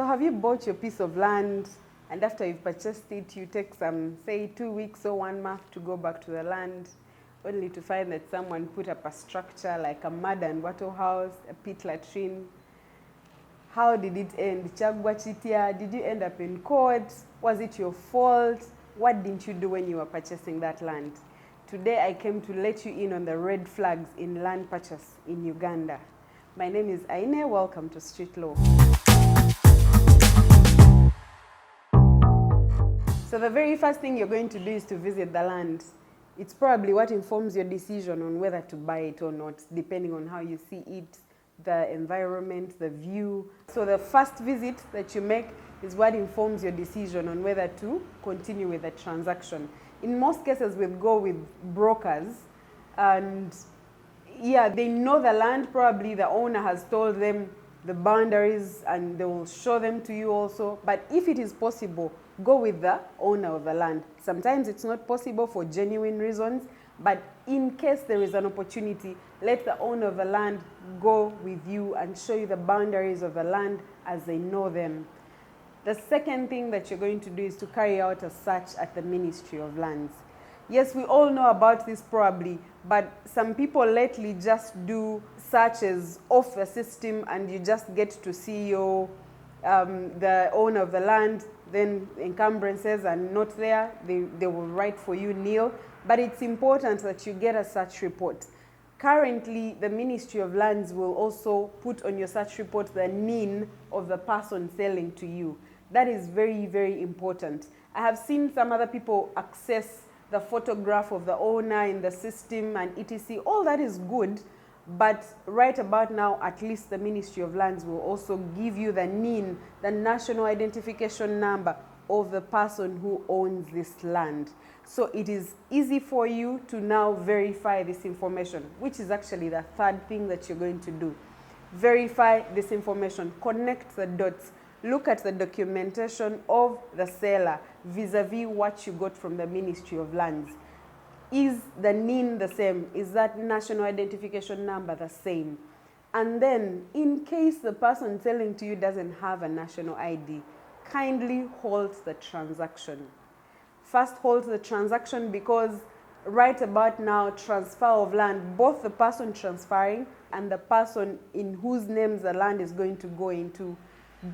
So have you bought your piece of land, and after you've purchased it, you take some, say, 2 weeks or 1 month to go back to the land, only to find that someone put up a structure like a mud and wattle house, a pit latrine? How did it end? Chagwa chitia? Did you end up in court? Was it your fault? What didn't you do when you were purchasing that land? Today I came to let you in on the red flags in land purchase in Uganda. My name is Aine. Welcome to Street Law. So the very first thing you're going to do is to visit the land. It's probably what informs your decision on whether to buy it or not, depending on how you see it, the environment, the view. So the first visit that you make is what informs your decision on whether to continue with the transaction. In most cases, we'll go with brokers, and yeah, they know the land. Probably the owner has told them the boundaries and they will show them to you also. But if it is possible, go with the owner of the land. Sometimes it's not possible for genuine reasons, but in case there is an opportunity, let the owner of the land go with you and show you the boundaries of the land as they know them. The second thing that you're going to do is to carry out a search at the Ministry of Lands. Yes, we all know about this probably, but some people lately just do searches off the system and you just get to see the owner of the land, then encumbrances are not there, they will write for you nil. But it's important that you get a search report. Currently, the Ministry of Lands will also put on your search report the NIN of the person selling to you. That is very, very important. I have seen some other people access the photograph of the owner in the system and etc. All that is good, but right about now, at least the Ministry of Lands will also give you the NIN, the National Identification Number of the person who owns this land. So it is easy for you to now verify this information, which is actually the third thing that you're going to do. Verify this information, connect the dots. Look at the documentation of the seller vis-a-vis what you got from the Ministry of Lands. Is the NIN the same? Is that National Identification Number the same? And then, in case the person selling to you doesn't have a national ID, kindly halt the transaction. First, halt the transaction because right about now, transfer of land, both the person transferring and the person in whose names the land is going to go into,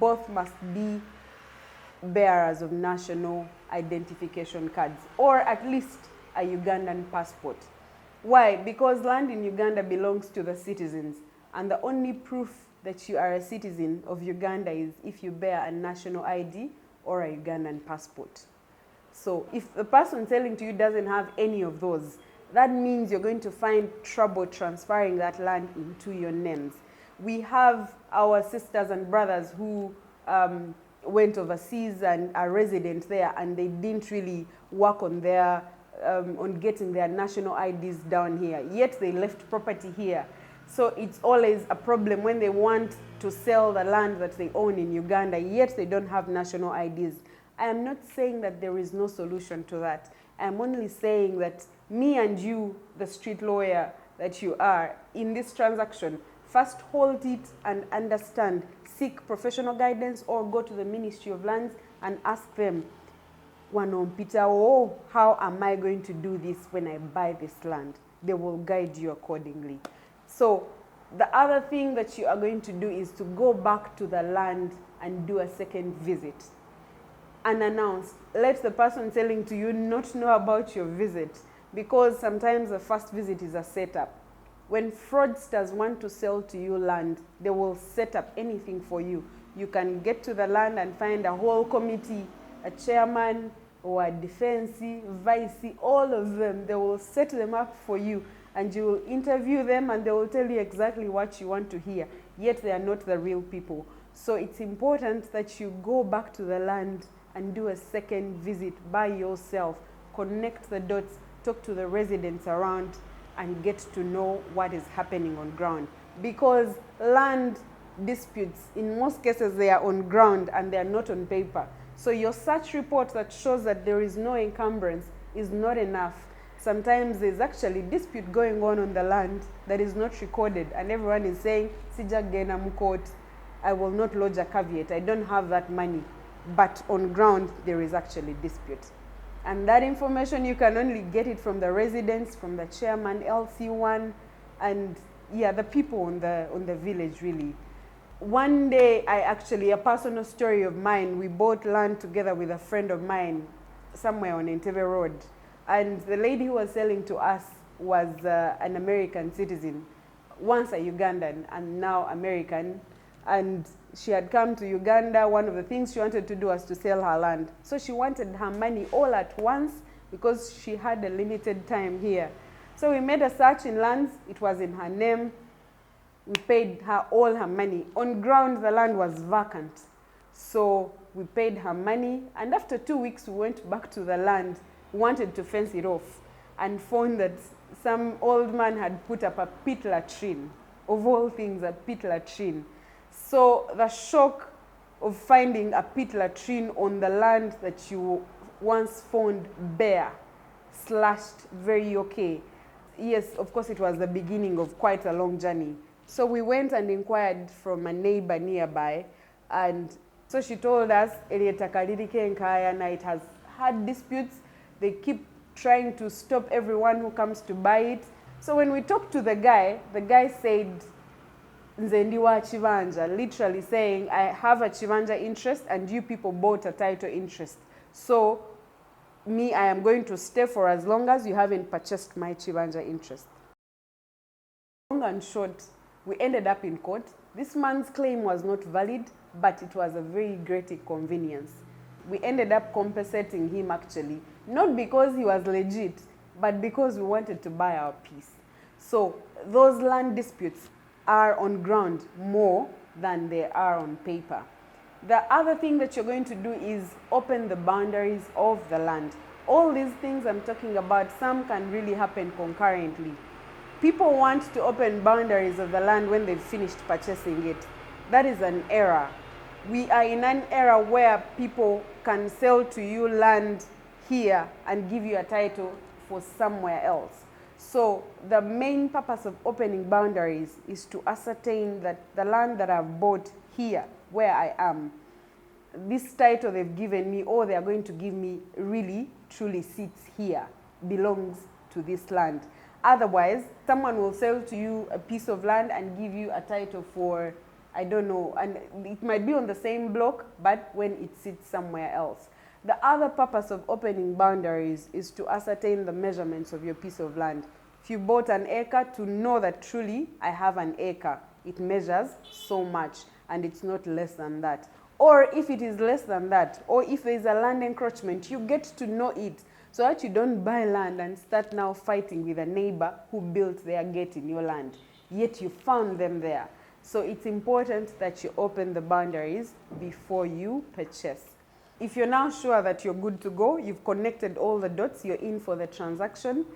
both must be bearers of national identification cards, or at least a Ugandan passport. Why? Because land in Uganda belongs to the citizens, and the only proof that you are a citizen of Uganda is if you bear a national ID or a Ugandan passport. So if the person selling to you doesn't have any of those, that means you're going to find trouble transferring that land into your names. We have our sisters and brothers who went overseas and are resident there, and they didn't really work on their on getting their national IDs down here, yet they left property here. So it's always a problem when they want to sell the land that they own in Uganda, yet they don't have national IDs. I am not saying that there is no solution to that. I'm only saying that me and you, the street lawyer that you are, in this transaction, first hold it and understand, seek professional guidance, or go to the Ministry of Lands and ask them, how am I going to do this when I buy this land? They will guide you accordingly. So the other thing that you are going to do is to go back to the land and do a second visit. Unannounced. Let the person selling to you not know about your visit, because sometimes the first visit is a setup. When fraudsters want to sell to you land, they will set up anything for you. You can get to the land and find a whole committee, a chairman or a defense, vice, all of them. They will set them up for you and you will interview them and they will tell you exactly what you want to hear, yet they are not the real people. So it's important that you go back to the land and do a second visit by yourself, connect the dots, talk to the residents around, and get to know what is happening on ground. Because land disputes, in most cases, they are on ground and they are not on paper. So your search report that shows that there is no encumbrance is not enough. Sometimes there's actually dispute going on the land that is not recorded, and everyone is saying, Sija gena mukot, I will not lodge a caveat. I don't have that money. But on ground, there is actually dispute. And that information, you can only get it from the residents, from the chairman, LC1, and yeah, the people on the village, really. One day, a personal story of mine, we bought land together with a friend of mine somewhere on Entebbe Road. And the lady who was selling to us was an American citizen, once a Ugandan and now American. And she had come to Uganda. One of the things she wanted to do was to sell her land. So she wanted her money all at once because she had a limited time here. So we made a search in lands. It was in her name. We paid her all her money. On ground, the land was vacant. So we paid her money. And after 2 weeks, we went back to the land. We wanted to fence it off and found that some old man had put up a pit latrine. Of all things, a pit latrine. So the shock of finding a pit latrine on the land that you once found bare, slashed, very okay. Yes, of course, it was the beginning of quite a long journey. So we went and inquired from a neighbor nearby, and so she told us, it has had disputes. They keep trying to stop everyone who comes to buy it. So when we talked to the guy said, Nze ndiwa chivanja, literally saying, I have a chivanja interest and you people bought a title interest. So me, I am going to stay for as long as you haven't purchased my chivanja interest. Long and short, we ended up in court. This man's claim was not valid, but it was a very great inconvenience. We ended up compensating him actually, not because he was legit, but because we wanted to buy our peace. So those land disputes are on ground more than they are on paper. The other thing that you're going to do is open the boundaries of the land. All these things I'm talking about, some can really happen concurrently. People want to open boundaries of the land when they've finished purchasing it. That is an error. We are in an era where people can sell to you land here and give you a title for somewhere else. So the main purpose of opening boundaries is to ascertain that the land that I've bought here, where I am, this title they've given me or they are going to give me really, truly sits here, belongs to this land. Otherwise, someone will sell to you a piece of land and give you a title for, I don't know, and it might be on the same block, but when it sits somewhere else. The other purpose of opening boundaries is to ascertain the measurements of your piece of land. If you bought an acre, to know that truly I have an acre. It measures so much and it's not less than that. Or if it is less than that, or if there is a land encroachment, you get to know it so that you don't buy land and start now fighting with a neighbor who built their gate in your land. Yet you found them there. So it's important that you open the boundaries before you purchase. If you're now sure that you're good to go, you've connected all the dots, you're in for the transaction,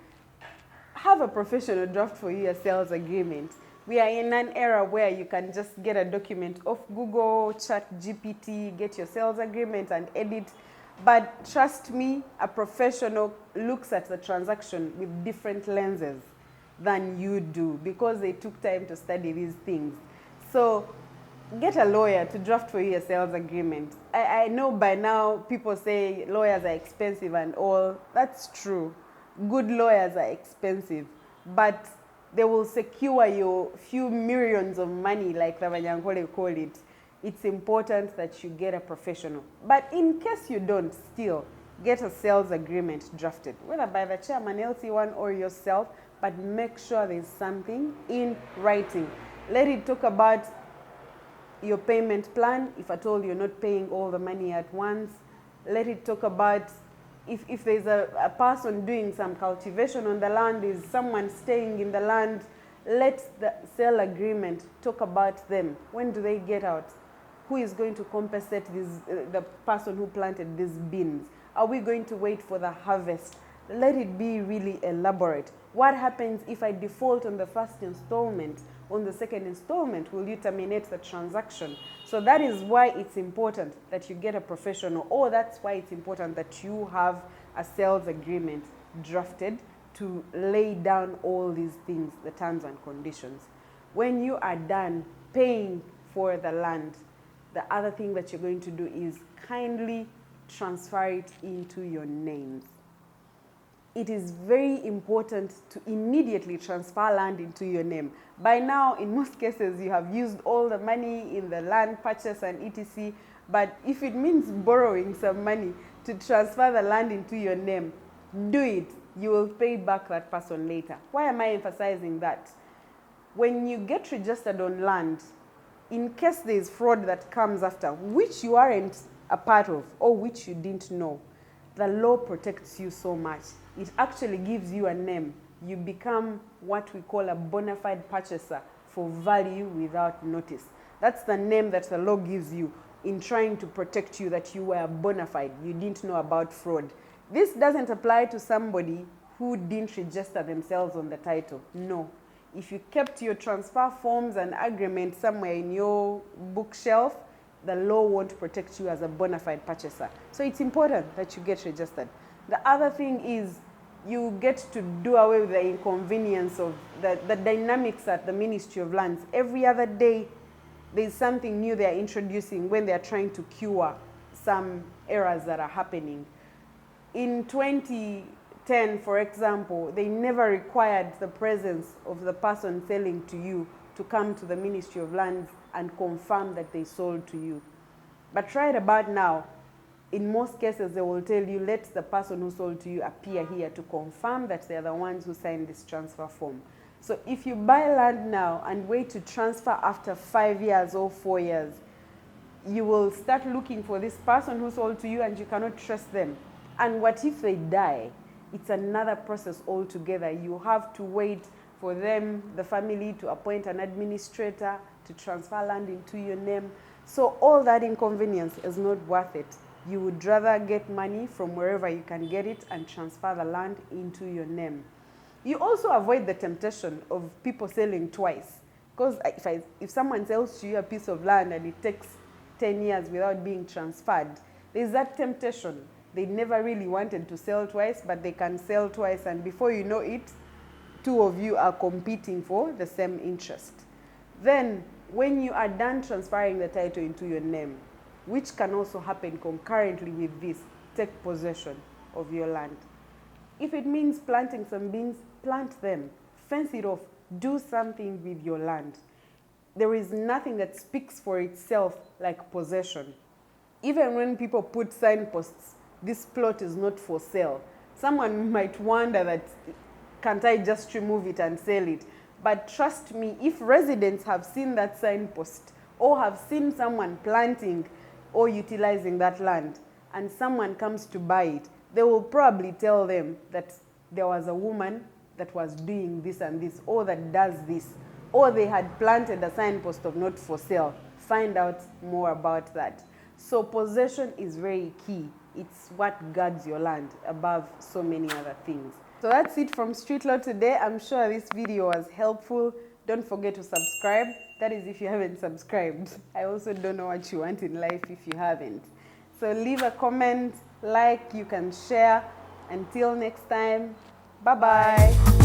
have a professional draft for you a sales agreement. We are in an era where you can just get a document off Google, ChatGPT, get your sales agreement and edit. But trust me, a professional looks at the transaction with different lenses than you do because they took time to study these things. So get a lawyer to draft for you a sales agreement. I know by now people say lawyers are expensive and all. That's true. Good lawyers are expensive, but they will secure your few millions of money like the Banyankole call it. It's important that you get a professional. But in case you don't, still get a sales agreement drafted, whether by the chairman, LC1 or yourself, but make sure there's something in writing. Let it talk about your payment plan, if at all you're not paying all the money at once. Let it talk about if there's a person doing some cultivation on the land, is someone staying in the land, let the sale agreement talk about them. When do they get out? Who is going to compensate the person who planted these beans? Are we going to wait for the harvest? Let it be really elaborate. What happens if I default on the first installment? On the second installment, will you terminate the transaction? So that is why it's important that you get a professional, or that's why it's important that you have a sales agreement drafted to lay down all these things, the terms and conditions. When you are done paying for the land, the other thing that you're going to do is kindly transfer it into your names. It is very important to immediately transfer land into your name. By now, in most cases, you have used all the money in the land purchase and etc. But if it means borrowing some money to transfer the land into your name, do it. You will pay back that person later. Why am I emphasizing that? When you get registered on land, in case there is fraud that comes after, which you aren't a part of or which you didn't know, the law protects you so much. It actually gives you a name. You become what we call a bona fide purchaser for value without notice. That's the name that the law gives you in trying to protect you, that you were bona fide. You didn't know about fraud. This doesn't apply to somebody who didn't register themselves on the title. No. If you kept your transfer forms and agreement somewhere in your bookshelf, the law won't protect you as a bona fide purchaser. So it's important that you get registered. The other thing is you get to do away with the inconvenience of the dynamics at the Ministry of Lands. Every other day, there's something new they're introducing when they're trying to cure some errors that are happening. In 2010, for example, they never required the presence of the person selling to you to come to the Ministry of Lands and confirm that they sold to you. But right about now, in most cases, they will tell you, let the person who sold to you appear here to confirm that they're the ones who signed this transfer form. So if you buy land now and wait to transfer after 5 years or 4 years, you will start looking for this person who sold to you and you cannot trust them. And what if they die? It's another process altogether. You have to wait for them, the family, to appoint an administrator to transfer land into your name. So all that inconvenience is not worth it. You would rather get money from wherever you can get it and transfer the land into your name. You also avoid the temptation of people selling twice. Because if someone sells to you a piece of land and it takes 10 years without being transferred, there's that temptation. They never really wanted to sell twice, but they can sell twice, and before you know it, two of you are competing for the same interest. Then, when you are done transferring the title into your name, which can also happen concurrently with this, take possession of your land. If it means planting some beans, plant them, fence it off, do something with your land. There is nothing that speaks for itself like possession. Even when people put signposts, this plot is not for sale, someone might wonder that, can't I just remove it and sell it? But trust me, if residents have seen that signpost or have seen someone planting or utilizing that land and someone comes to buy it, they will probably tell them that there was a woman that was doing this and this, or that does this, or they had planted a signpost of not for sale. Find out more about that. So possession is very key. It's what guards your land above so many other things. So that's it from Street Law today. I'm sure this video was helpful. Don't forget to subscribe. That is if you haven't subscribed. I also don't know what you want in life if you haven't. So leave a comment, like, you can share. Until next time, bye-bye.